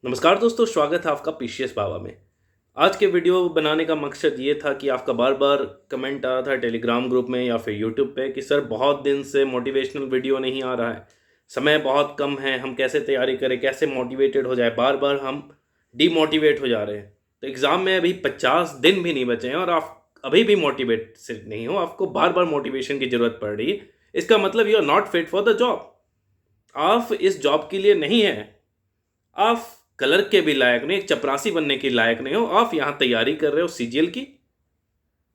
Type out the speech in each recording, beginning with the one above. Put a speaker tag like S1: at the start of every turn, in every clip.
S1: नमस्कार दोस्तों, स्वागत है आपका पीसीएस बाबा में। आज के वीडियो बनाने का मकसद ये था कि आपका बार बार कमेंट आ रहा था टेलीग्राम ग्रुप में या फिर यूट्यूब पे कि सर बहुत दिन से मोटिवेशनल वीडियो नहीं आ रहा है, समय बहुत कम है, हम कैसे तैयारी करें, कैसे मोटिवेटेड हो जाए। बार बार हम डीमोटिवेट हो जा रहे हैं। तो एग्ज़ाम में अभी 50 दिन भी नहीं बचे हैं और आप अभी भी मोटिवेट से नहीं हो, आपको बार बार मोटिवेशन की ज़रूरत पड़ रही है। इसका मतलब you are not fit for the job. आप इस जॉब के लिए नहीं हैं। आप क्लर्क के भी लायक नहीं, एक चपरासी बनने के लायक नहीं हो। आप यहाँ तैयारी कर रहे हो सीजीएल की।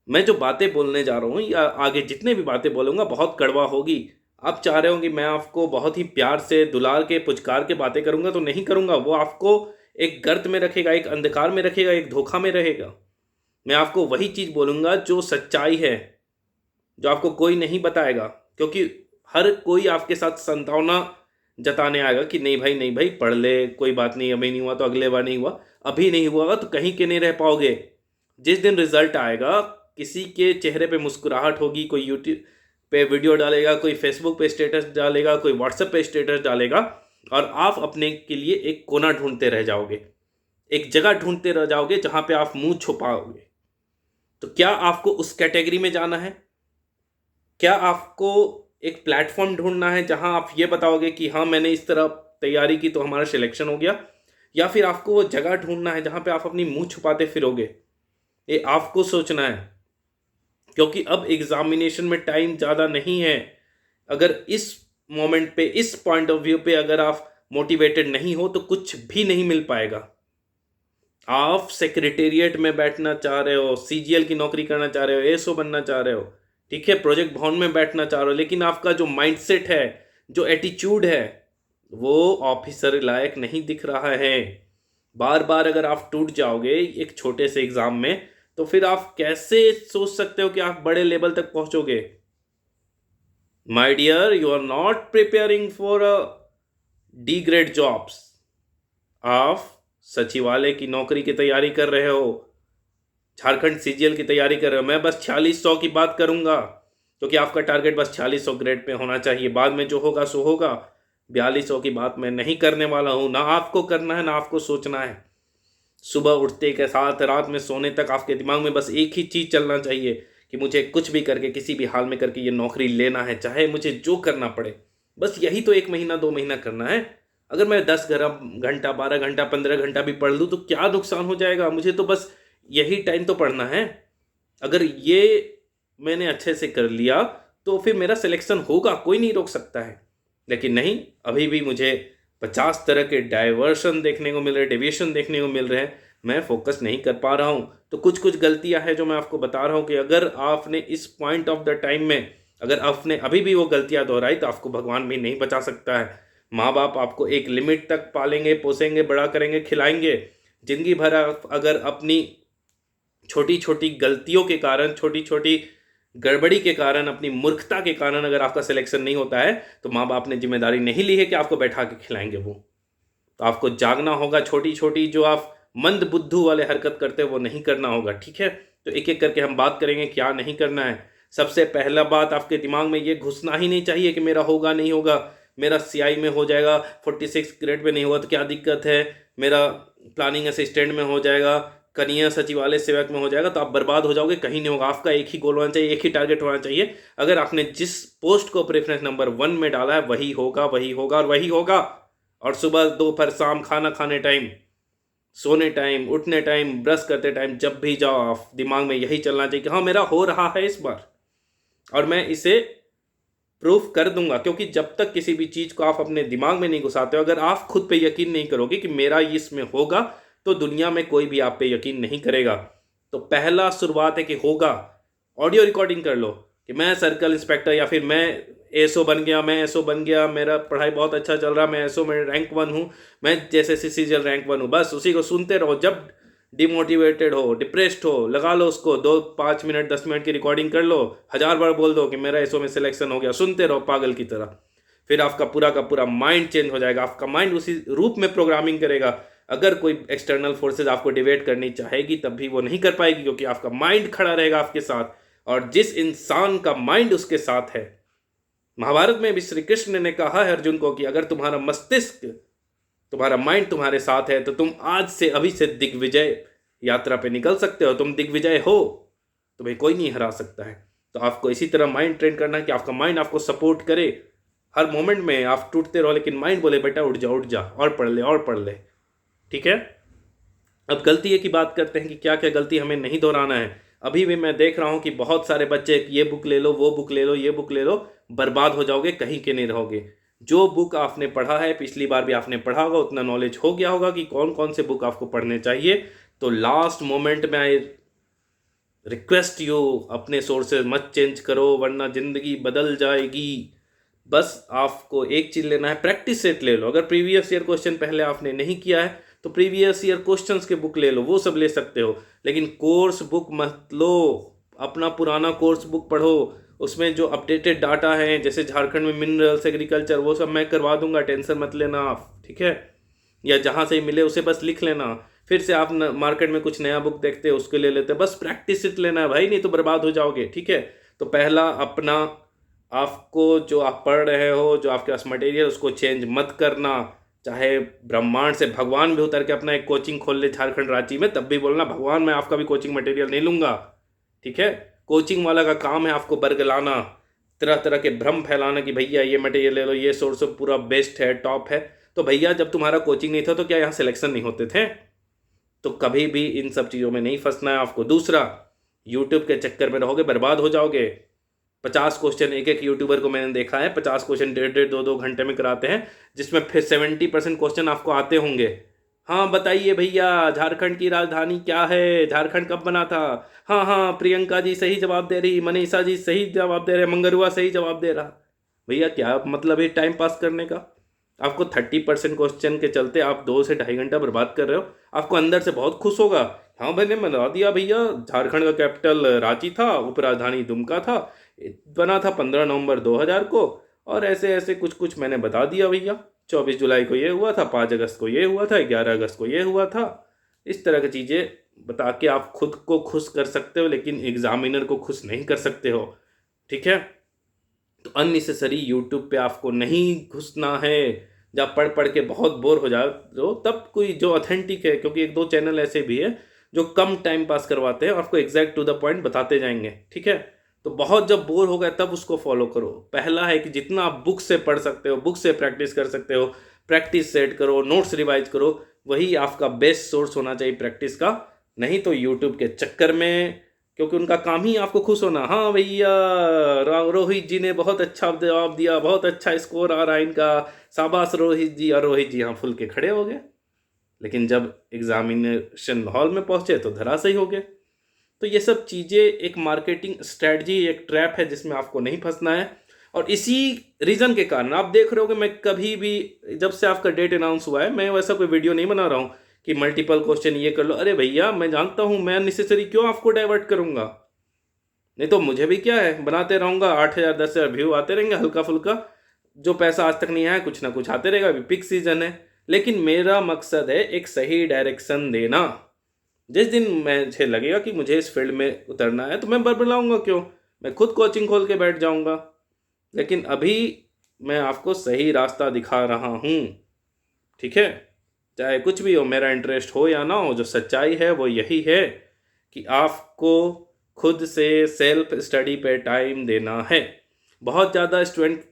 S1: मैं जो बातें बोलने जा रहा हूँ या आगे जितने भी बातें बोलूँगा बहुत कड़वा होगी। आप चाह रहे हो कि मैं आपको बहुत ही प्यार से दुलार के पुचकार के बातें करूँगा, तो नहीं करूँगा। वो आपको एक गर्त में रखेगा, एक अंधकार में रखेगा, एक धोखा में रहेगा। मैं आपको वही चीज़ बोलूँगा जो सच्चाई है, जो आपको कोई नहीं बताएगा। क्योंकि हर कोई आपके साथ संतावना जताने आएगा कि नहीं भाई, नहीं भाई, पढ़ ले, कोई बात नहीं, अभी नहीं हुआ तो अगले बार नहीं हुआ। अभी नहीं हुआ तो कहीं के नहीं रह पाओगे। जिस दिन रिजल्ट आएगा, किसी के चेहरे पे मुस्कुराहट होगी, कोई यूट्यूब पे वीडियो डालेगा, कोई फेसबुक पे स्टेटस डालेगा, कोई व्हाट्सएप पे स्टेटस डालेगा, और आप अपने के लिए एक कोना ढूंढते रह जाओगे, एक जगह ढूंढते रह जाओगे जहां पे आप मुंह छुपाओगे। तो क्या आपको उस कैटेगरी में जाना है? क्या आपको एक प्लेटफॉर्म ढूंढना है जहां आप ये बताओगे कि हाँ, मैंने इस तरह तैयारी की तो हमारा सिलेक्शन हो गया? या फिर आपको वो जगह ढूंढना है जहां पे आप अपनी मुंह छुपाते फिरोगे? ये आपको सोचना है। क्योंकि अब एग्जामिनेशन में टाइम ज़्यादा नहीं है। अगर इस मोमेंट पे, इस पॉइंट ऑफ व्यू पे अगर आप मोटिवेटेड नहीं हो तो कुछ भी नहीं मिल पाएगा। आप सेक्रेटेरिएट में बैठना चाह रहे हो, सीजीएल की नौकरी करना चाह रहे हो, एएसओ बनना चाह रहे हो, ठीक है, प्रोजेक्ट भवन में बैठना चाह रहे हो, लेकिन आपका जो माइंडसेट है, जो एटीट्यूड है, वो ऑफिसर लायक नहीं दिख रहा है। बार बार अगर आप टूट जाओगे एक छोटे से एग्जाम में, तो फिर आप कैसे सोच सकते हो कि आप बड़े लेवल तक पहुंचोगे? My dear, you are not preparing for a D grade jobs. आप सचिवालय की नौकरी की तैयारी कर रहे हो, झारखंड सीजीएल की तैयारी कर रहे हो। मैं बस 4600 की बात करूंगा, क्योंकि आपका टारगेट बस 4600 ग्रेड पे होना चाहिए। बाद में जो होगा सो होगा। 4200 की बात मैं नहीं करने वाला हूं। ना आपको करना है, ना आपको सोचना है। सुबह उठते के साथ रात में सोने तक आपके दिमाग में बस एक ही चीज़ चलना चाहिए कि मुझे कुछ भी करके, किसी भी हाल में करके ये नौकरी लेना है, चाहे मुझे जो करना पड़े। बस यही तो 1 महीना 2 महीना करना है। अगर मैं 10 घंटा, 12 घंटा, 15 घंटा भी पढ़ लूँ तो क्या नुकसान हो जाएगा? मुझे तो बस यही टाइम तो पढ़ना है। अगर ये मैंने अच्छे से कर लिया तो फिर मेरा सिलेक्शन होगा, कोई नहीं रोक सकता है। लेकिन नहीं, अभी भी मुझे 50 तरह के डाइवर्शन देखने को मिल रहे, डेविएशन देखने को मिल रहे हैं। मैं फोकस नहीं कर पा रहा हूँ। तो कुछ कुछ गलतियां हैं जो मैं आपको बता रहा हूँ कि अगर आपने इस पॉइंट ऑफ द टाइम में, अगर आपने अभी भी वो गलतियां दोहराई, तो आपको भगवान भी नहीं बचा सकता है। माँ बाप आपको एक लिमिट तक पालेंगे, पोसेंगे, बड़ा करेंगे, खिलाएंगे। जिंदगी भर आप अगर अपनी छोटी छोटी गलतियों के कारण, छोटी छोटी गड़बड़ी के कारण, अपनी मूर्खता के कारण अगर आपका सिलेक्शन नहीं होता है, तो माँ बाप ने जिम्मेदारी नहीं ली है कि आपको बैठा के खिलाएंगे वो। तो आपको जागना होगा। छोटी छोटी जो आप मंद बुद्धू वाले हरकत करते हो वो नहीं करना होगा, ठीक है? तो एक एक करके हम बात करेंगे क्या नहीं करना है। सबसे पहला बात, आपके दिमाग में ये घुसना ही नहीं चाहिए कि मेरा होगा नहीं होगा, मेरा सीआई में हो जाएगा, 46 ग्रेड में नहीं हुआ तो क्या दिक्कत है, मेरा प्लानिंग असिस्टेंट में हो जाएगा, कन्या सचिवालय सेवक में हो जाएगा, तो आप बर्बाद हो जाओगे, कहीं नहीं होगा। आपका एक ही गोल होना चाहिए, एक ही टारगेट होना चाहिए। अगर आपने जिस पोस्ट को प्रेफरेंस नंबर 1 में डाला है, वही होगा, वही होगा और वही होगा। और सुबह दोपहर शाम, खाना खाने टाइम, सोने टाइम, उठने टाइम, ब्रश करते टाइम, जब भी जाओ, आप दिमाग में यही चलना चाहिए कि हाँ, मेरा हो रहा है इस बार और मैं इसे प्रूफ कर दूंगा। क्योंकि जब तक किसी भी चीज़ को आप अपने दिमाग में नहीं घुसाते हो, अगर आप खुद पे यकीन नहीं करोगे कि मेरा इसमें होगा, तो दुनिया में कोई भी आप पे यकीन नहीं करेगा। तो पहला शुरुआत है कि होगा। ऑडियो रिकॉर्डिंग कर लो कि मैं सर्कल इंस्पेक्टर, या फिर मैं एसओ बन गया, मैं एसओ बन गया, मेरा पढ़ाई बहुत अच्छा चल रहा, मैं एसओ में रैंक 1 हूँ, मैं जैसे सीसीजल रैंक 1 हूँ। बस उसी को सुनते रहो। जब डिमोटिवेटेड हो, डिप्रेस्ड हो, लगा लो उसको, 2 5 मिनट 10 मिनट की रिकॉर्डिंग कर लो, 1000 बार बोल दो कि मेरा एसओ में सिलेक्शन हो गया, सुनते रहो पागल की तरह। फिर आपका पूरा का पूरा माइंड चेंज हो जाएगा। आपका माइंड उसी रूप में प्रोग्रामिंग करेगा। अगर कोई एक्सटर्नल फोर्सेज आपको डिबेट करनी चाहेगी तब भी वो नहीं कर पाएगी, क्योंकि आपका माइंड खड़ा रहेगा आपके साथ। और जिस इंसान का माइंड उसके साथ है, महाभारत में भी श्री कृष्ण ने कहा है अर्जुन को कि अगर तुम्हारा मस्तिष्क तुम्हारा माइंड तुम्हारे साथ है तो तुम आज से अभी से दिग्विजय यात्रा पे निकल सकते हो। तुम दिग्विजय हो, तुम्हें कोई नहीं हरा सकता है। तो आपको इसी तरह माइंड ट्रेन करना है कि आपका माइंड आपको सपोर्ट करे हर मोमेंट में। आप टूटते रहो लेकिन माइंड बोले बेटा उठ जा और पढ़ ले और पढ़ ले। ठीक है। अब गलती की बात करते हैं कि क्या क्या गलती हमें नहीं दोहराना है। अभी भी मैं देख रहा हूँ कि बहुत सारे बच्चे ये बुक ले लो, वो बुक ले लो, ये बुक ले लो, बर्बाद हो जाओगे, कहीं के नहीं रहोगे। जो बुक आपने पढ़ा है, पिछली बार भी आपने पढ़ा होगा, उतना नॉलेज हो गया होगा कि कौन कौन से बुक आपको पढ़ने चाहिए। तो लास्ट मोमेंट में आई रिक्वेस्ट यू, अपने सोर्सेज मत चेंज करो वरना ज़िंदगी बदल जाएगी। बस आपको एक चीज़ लेना है, प्रैक्टिस सेट ले लो। अगर प्रीवियस ईयर क्वेश्चन पहले आपने नहीं किया है तो प्रीवियस ईयर क्वेश्चंस के बुक ले लो, वो सब ले सकते हो। लेकिन कोर्स बुक मत लो, अपना पुराना कोर्स बुक पढ़ो। उसमें जो अपडेटेड डाटा है, जैसे झारखंड में मिनरल्स, एग्रीकल्चर, वो सब मैं करवा दूंगा, टेंशन मत लेना आप। ठीक है। या जहाँ से मिले उसे बस लिख लेना। फिर से आप मार्केट में कुछ नया बुक देखते हो उसके ले लेते, बस प्रैक्टिस सेट लेना है भाई, नहीं तो बर्बाद हो जाओगे। ठीक है। तो पहला अपना, आपको जो आप पढ़ रहे हो, जो आपके पास मटेरियल, उसको चेंज मत करना। चाहे ब्रह्मांड से भगवान भी उतर के अपना एक कोचिंग खोल ले झारखंड रांची में, तब भी बोलना भगवान मैं आपका भी कोचिंग मटेरियल नहीं लूँगा। ठीक है। कोचिंग वाला का काम है आपको बरगलाना, तरह तरह के भ्रम फैलाना कि भैया ये मटेरियल ले लो, ये सोर्स पूरा बेस्ट है, टॉप है। तो भैया जब तुम्हारा कोचिंग नहीं था तो क्या यहाँ सिलेक्शन नहीं होते थे? तो कभी भी इन सब चीज़ों में नहीं फंसना है आपको। दूसरा, यूट्यूब के चक्कर में रहोगे बर्बाद हो जाओगे। 50 क्वेश्चन एक एक यूट्यूबर को मैंने देखा है, 50 क्वेश्चन 1.5-2 घंटे में कराते हैं, जिसमें फिर 70% क्वेश्चन आपको आते होंगे। हाँ बताइए भैया, झारखंड की राजधानी क्या है, झारखंड कब बना था? हाँ हाँ, प्रियंका जी सही जवाब दे रही, मनीषा जी सही जवाब दे रहे, मंगरुआ सही जवाब दे रहा। भैया क्या मतलब है टाइम पास करने का? आपको 30% क्वेश्चन के चलते आप 2 से ढाई घंटा बर्बाद कर रहे हो। आपको अंदर से बहुत खुश होगा, हाँ मैंने बना दिया भैया, झारखंड का कैपिटल रांची था, उपराजधानी दुमका था, बना था 15 नवंबर 2000 को, और ऐसे ऐसे कुछ कुछ मैंने बता दिया भैया। 24 जुलाई को ये हुआ था, 5 अगस्त को ये हुआ था, 11 अगस्त को ये हुआ था। इस तरह की चीज़ें बता के आप खुद को खुश कर सकते हो, लेकिन एग्जामिनर को खुश नहीं कर सकते हो। ठीक है। तो अननेसेसरी यूट्यूब पे आपको नहीं घुसना है। जब पढ़ पढ़ के बहुत बोर हो जाओ तो तब कोई जो ऑथेंटिक है, क्योंकि 1-2 चैनल ऐसे भी है जो कम टाइम पास करवाते हैं, आपको एग्जैक्ट टू द पॉइंट बताते जाएंगे। ठीक है। तो बहुत जब बोर हो गया तब उसको फॉलो करो। पहला है कि जितना आप बुक से पढ़ सकते हो, बुक से प्रैक्टिस कर सकते हो, प्रैक्टिस सेट करो, नोट्स रिवाइज करो, वही आपका बेस्ट सोर्स होना चाहिए प्रैक्टिस का। नहीं तो यूट्यूब के चक्कर में, क्योंकि उनका काम ही आपको खुश होना, हाँ भैया रोहित जी ने बहुत अच्छा जवाब दिया, बहुत अच्छा स्कोर आ रहा है इनका, शाबाश रोहित जी। और रोहित जी यहाँ फुल के खड़े हो गए, लेकिन जब एग्जामिनेशन हॉल में पहुंचे तो धराशायी हो गए। तो ये सब चीज़ें एक मार्केटिंग स्ट्रेटजी, एक ट्रैप है जिसमें आपको नहीं फंसना है। और इसी रीज़न के कारण आप देख रहे हो कि मैं कभी भी, जब से आपका डेट अनाउंस हुआ है, मैं वैसा कोई वीडियो नहीं बना रहा हूँ कि मल्टीपल क्वेश्चन ये कर लो। अरे भैया मैं जानता हूँ, मैं अननेसेसरी क्यों आपको डाइवर्ट करूँगा? नहीं तो मुझे भी क्या है, बनाते रहूँगा, 8,000 10,000 व्यू आते रहेंगे, हल्का फुल्का जो पैसा आज तक नहीं आया कुछ ना कुछ आते रहेगा। अभी पिक सीजन है, लेकिन मेरा मकसद है एक सही डायरेक्शन देना। जिस दिन मुझे लगेगा कि मुझे इस फील्ड में उतरना है तो मैं बरबलाऊँगा क्यों, मैं खुद कोचिंग खोल के बैठ जाऊँगा। लेकिन अभी मैं आपको सही रास्ता दिखा रहा हूँ। ठीक है। चाहे कुछ भी हो, मेरा इंटरेस्ट हो या ना हो, जो सच्चाई है वो यही है कि आपको खुद से सेल्फ स्टडी पे टाइम देना है। बहुत ज़्यादा स्टूडेंट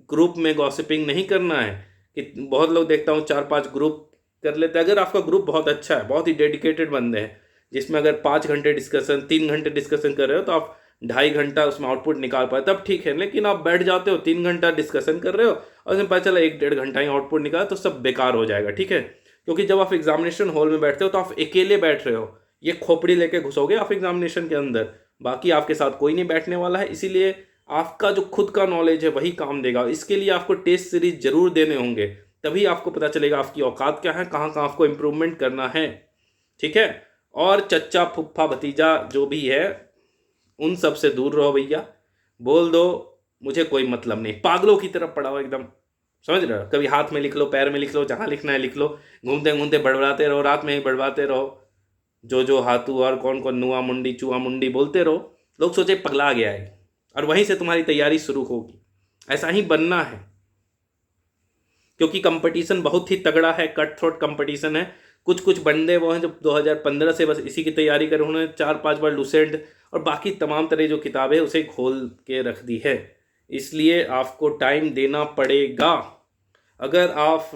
S1: ग्रुप में गॉसिपिंग नहीं करना है। कि बहुत लोग देखता हूँ 4-5 ग्रुप कर लेते हैं। अगर आपका ग्रुप बहुत अच्छा है, बहुत ही डेडिकेटेड बंदे हैं, जिसमें अगर 5 घंटे डिस्कशन, 3 घंटे डिस्कशन कर रहे हो तो आप 2.5 घंटा उसमें आउटपुट निकाल पाए तब ठीक है। लेकिन आप बैठ जाते हो 3 घंटा डिस्कशन कर रहे हो और उसमें पता चला 1-1.5 घंटा ही आउटपुट निकाला, तो सब बेकार हो जाएगा। ठीक है। क्योंकि जब आप एग्जामिनेशन हॉल में बैठते हो तो आप अकेले बैठ रहे हो, ये खोपड़ी लेके घुसोगे आप एग्जामिनेशन के अंदर, बाकी आपके साथ कोई नहीं बैठने वाला है। इसीलिए आपका जो खुद का नॉलेज है वही काम देगा। इसके लिए आपको टेस्ट सीरीज जरूर देने होंगे, तभी आपको पता चलेगा आपकी औकात क्या है, कहाँ कहाँ आपको इम्प्रूवमेंट करना है। ठीक है। और चच्चा फुफ्फा भतीजा जो भी है उन सब से दूर रहो भैया। बोल दो मुझे कोई मतलब नहीं, पागलों की तरफ पढ़ाओ एकदम, समझ रहे हो? कभी हाथ में लिख लो, पैर में लिख लो, जहाँ लिखना है लिख लो, घूमते घूमते बड़बड़ाते रहो, रात में ही बड़बड़ाते रहो, जो हाथू और कौन कौन नुआ मुंडी चूहा मुंडी बोलते रहो। लोग सोचे पगला गया है, और वहीं से तुम्हारी तैयारी शुरू होगी। ऐसा ही बनना है। क्योंकि कंपटीशन बहुत ही तगड़ा है, कट थ्रोट कंपटीशन है। कुछ कुछ बंदे वो हैं जो 2015 से बस इसी की तैयारी कर, उन्होंने 4-5 बार लुसेंट और बाकी तमाम तरह जो किताबें उसे खोल के रख दी है। इसलिए आपको टाइम देना पड़ेगा। अगर आप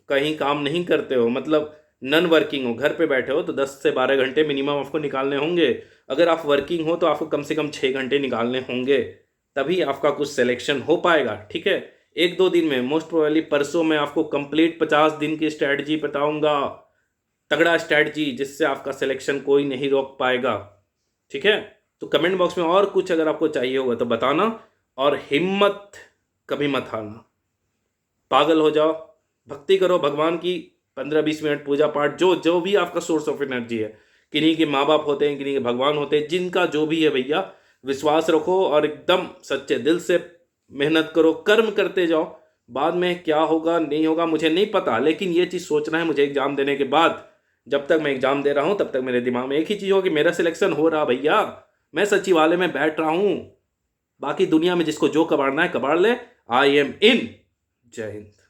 S1: कहीं काम नहीं करते हो, मतलब नॉन वर्किंग हो, घर पे बैठे हो, तो 10 से 12 घंटे मिनिमम आपको निकालने होंगे। अगर आप वर्किंग हो तो आपको कम से कम 6 घंटे निकालने होंगे, तभी आपका कुछ सिलेक्शन हो पाएगा। ठीक है, 1-2 दिन में, मोस्ट प्रोबेबली परसों मैं आपको कंप्लीट 50 दिन की स्ट्रैटेजी बताऊंगा, तगड़ा स्ट्रैटेजी जिससे आपका सिलेक्शन कोई नहीं रोक पाएगा। ठीक है, तो कमेंट बॉक्स में और कुछ अगर आपको चाहिए होगा तो बताना, और हिम्मत कभी मत हारना। पागल हो जाओ, भक्ति करो भगवान की, 15-20 मिनट पूजा पाठ, जो जो भी आपका सोर्स ऑफ एनर्जी है। किन्हीं के माँ बाप होते हैं, किन्हीं के भगवान होते हैं, जिनका जो भी है भैया, विश्वास रखो और एकदम सच्चे दिल से मेहनत करो, कर्म करते जाओ। बाद में क्या होगा नहीं होगा मुझे नहीं पता, लेकिन ये चीज़ सोचना है मुझे एग्जाम देने के बाद। जब तक मैं एग्जाम दे रहा हूँ तब तक मेरे दिमाग में एक ही चीज़ हो कि मेरा सिलेक्शन हो रहा भैया, मैं सचिवालय में बैठ रहा हूँ। बाकी दुनिया में जिसको जो कबाड़ना है कबाड़ ले। आई एम इन। जय हिंद।